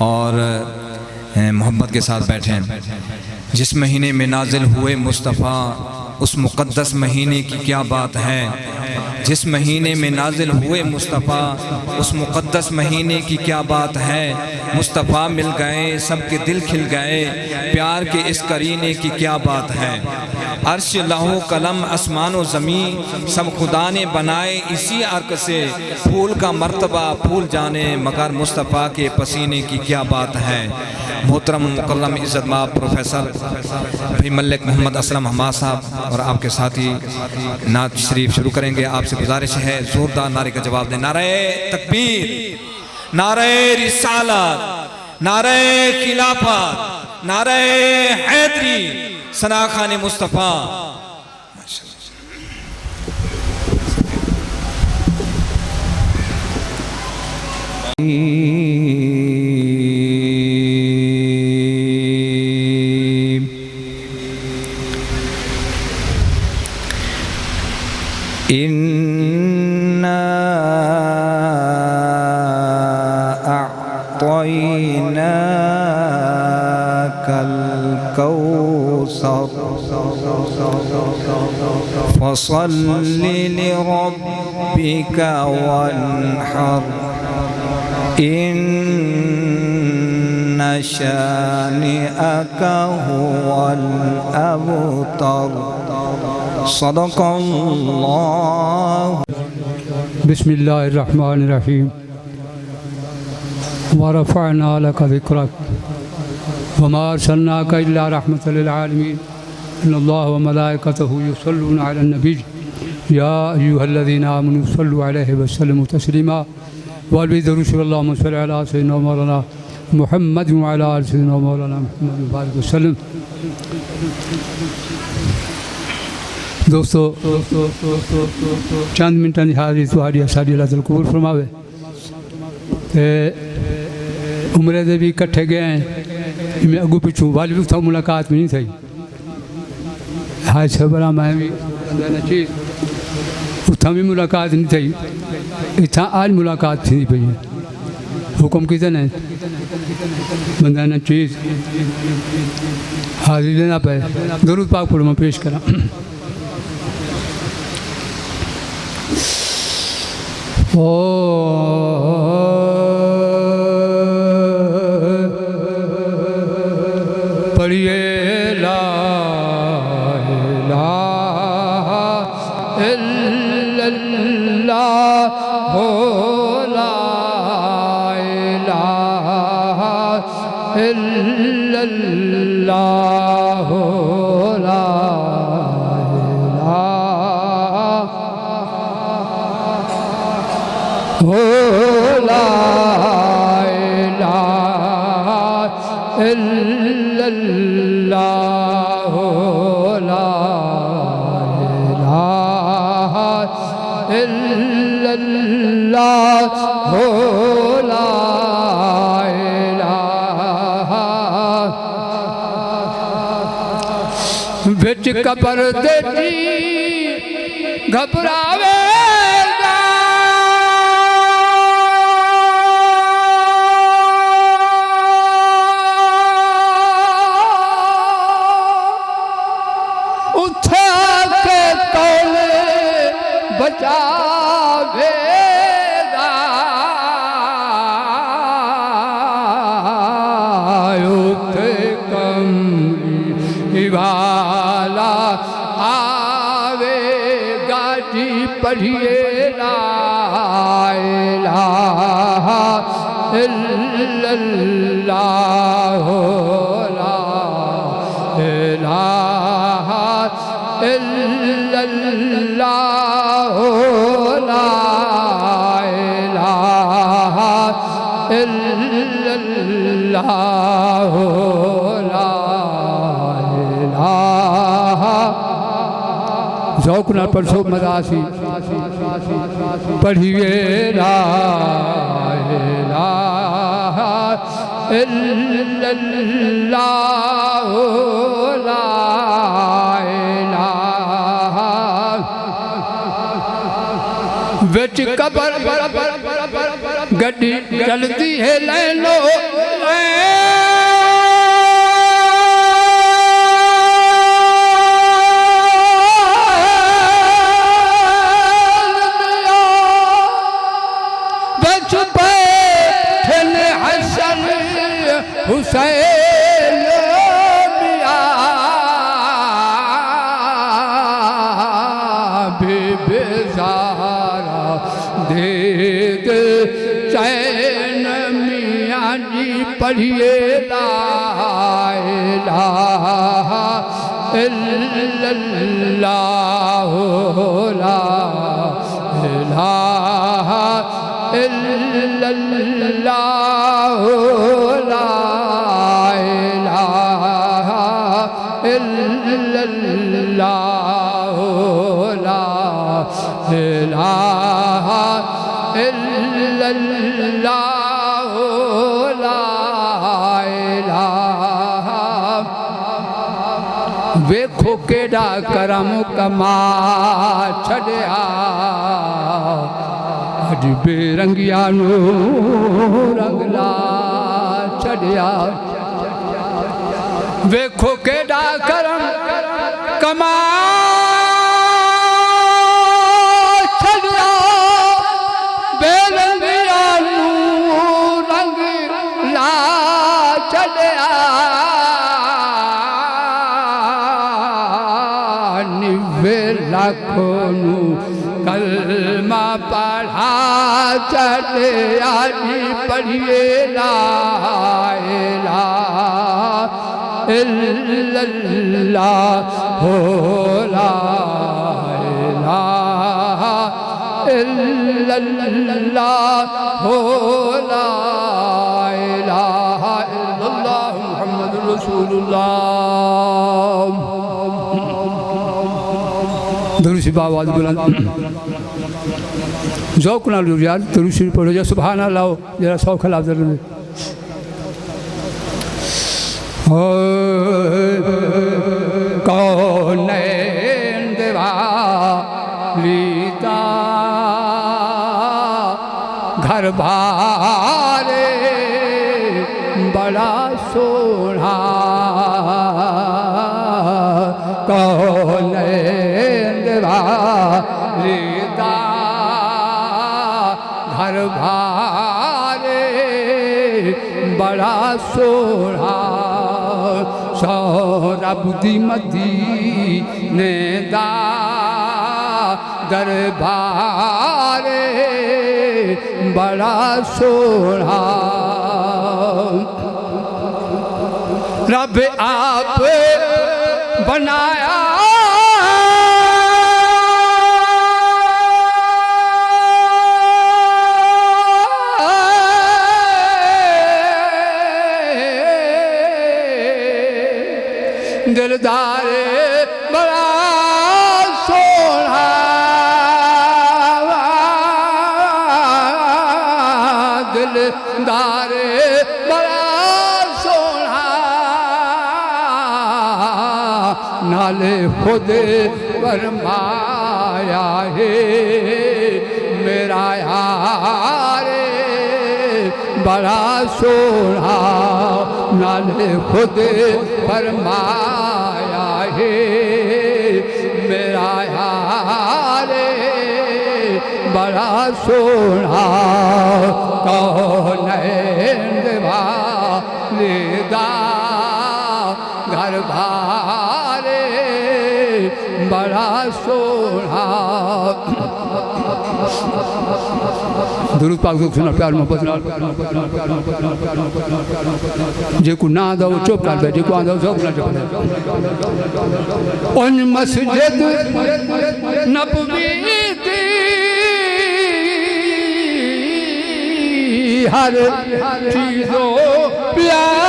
और मोहब्बत के साथ बैठें। जिस महीने में नाजिल हुए मुस्तफ़ा उस मुक़द्दस महीने की क्या बात है। जिस महीने में नाजिल हुए मुस्तफ़ा उस मुक़द्दस महीने की क्या बात है। मुस्तफ़ा मिल गए सबके दिल खिल गए, प्यार के इस करीने की क्या बात है। अर्श लहो कलम आसमान व ज़मीन सब खुदा ने बनाए इसी अर्क से। फूल का मर्तबा फूल जाने मगर मुस्तफ़ा के पसीने की क्या बात है। मोहतरम मुकर्रम इज़्ज़त माब प्रोफेसर भाई मलिक मोहम्मद असलम हमाद साहब और आपके साथी नात शरीफ शुरू करेंगे। आपसे गुजारिश है ज़ोरदार नारे का जवाब दें। नारे तकबीर, नारे रिसालत, नारे खिलाफत, नारे हैदरी, सना खाने मुस्तफ़ा। इन्ना अअतैनाकल कौसर फसल्लि लिरब्बिका वन्हर इन्ना शानिअका हुवल अबतर। सदक़ल्लाह। बिस्मिल्लाहिर्रहमानिर्रहीम। व रफ़अना लका ज़िक्रक व मा अर्सलनाका इल्ला रहमतल लिल आलमीन। इन्नल्लाह व मलाइकतहु युसल्लूना अलन नबी या अय्युहल्लज़ीना आमनू सल्लु अलैहि व सल्लिमू तस्लीमा। वल्लिदरुस अल्लाहुम्मा सल्लि अला सय्यिदिना मौलाना मुहम्मद व अला आलि सय्यिदिना मौलाना मुहम्मद बारिक वसल्लम। दोस्तों चंद मिनटां दी हाज़री तुहाडी साडी अल्लाह तआला कबूल फरमावे। ते उमरे दे भी इकट्ठे गए मैं अगू पिछू वाल भी उथा मुलाकात भी नहीं थी। हाय छबरा मैं भी चीज उथा भी मुलाकात नहीं थी। इतना आज मुलाकात थी पई है। हुक्म कितने ने बंदा ने चीज हाजिर लेना पे दरूद पाक पढ़ो मैं पेश करा। ओ पढ़िए ला इलाहा इल्लल्लाह हो ला इलाहा इल्लल्लाह हो ला हो ला इलाहा इल्लल्लाह हो ला इलाहा इल्लल्लाह हो ला इलाहा। बिच कबर देती घबरावे बचावेगा उठे कमली वाला आवेगा जी पढ़िए ला इलाहा इल्लल्लाह हो ला इलाहा इल्लल्लाह हो ला इलाहा इल्लल्लाह हो ला इलाहा। ज़ौक़ नाल पढ़ो मदासी पढ़िए ला इलाहा इल्लल्लाह हो ला इलाहा। बिच कबर गड्डी चलती है लैनो हुसैन बेजारा देख चैन मियाँ जी पढ़िए ला इलाहा इल्लल्लाह ला इलाहा इल्लल्लाह ला इल्लल्लाह ला इलाहा इल्लल्लाह ला इलाहा। वेखो केड़ा करम कमा छड़िया अज बेरंगिया नू रंगला छड़िया। वेखो केड़ा करम कमा छड़िया बेरंगिया नू रंग ला छड़िया। निवे लाखों नू कलमा पढ़ा छड़िया जी पढ़िए ला इलाहा इल्लल्लाह ला इलाहा इल्लल्लाह ला इलाहा इल्लल्लाह मुहम्मदुर रसूलुल्लाह। दुरूद आवाज बुलंद ज़ौक़ नाल यार दुरूद शरीफ पढ़ो या सुभान अल्लाह जरा सौख लफ्ज़ कौनैन दिवालीदा घर भारे बड़ा सोना कौनैन दिवालीदा घर भारे बड़ा सोना। सौरभ दी मदीने दा दरबारे बड़ा सोना। रब आप बनाया दिलदारे बड़ा सोना। दिलदारे बड़ा सोना नाले खुद फरमाया है मेरा यार बड़ा सोना नाले खुद फरमाया है मेरा यार बड़ा सोना। कौनैन दिवालीदा घर भारे बड़ा सोना। दुरूद पाक सुना प्यार मोहब्बत जेको ना आंदा वो चुप कर बैठे जेको आंदा सब ना चुप उन मस्जिद नबवी दी हर चीज़ों प्यार